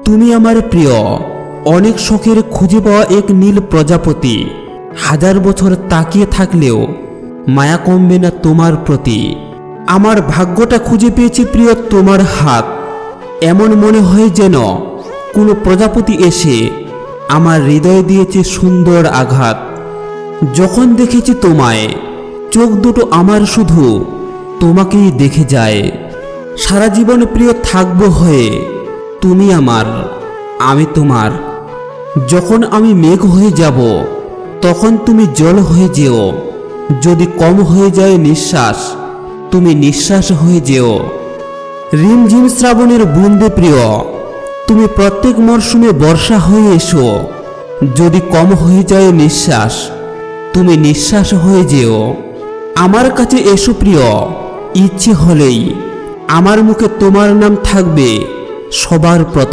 তুমি আমার প্রিয়, অনেক শখের খুঁজে পাওয়া এক নীল প্রজাপতি। হাজার বছর তাকিয়ে থাকলেও মায়া কমবে না তোমার প্রতি। আমার ভাগ্যটা খুঁজে পেয়েছি প্রিয় তোমার হাত। এমন মনে হয় যেন কোনো প্রজাপতি এসে আমার হৃদয়ে দিয়েছে সুন্দর আঘাত। যখন দেখেছি তোমায়, চোখ দুটো আমার শুধু তোমাকেই দেখে যায়। সারা জীবন প্রিয় থাকবো হয়ে, তুমি আমার, আমি তোমার। যখন আমি মেঘ হয়ে যাব, তখন তুমি জল হয়ে যেও। যদি কম হয়ে যায় নিঃশ্বাস, তুমি নিঃশ্বাস হয়ে যেও। রিমঝিম শ্রাবণের বুন্দে প্রিয়, তুমি প্রত্যেক মরশুমে বর্ষা হয়ে এসো। যদি কম হয়ে যায় নিঃশ্বাস, তুমি নিঃশ্বাস হয়ে যেও। আমার কাছে এসো প্রিয়, ইচ্ছে হলেই আমার মুখে তোমার নাম থাকবে সবার প্রথম।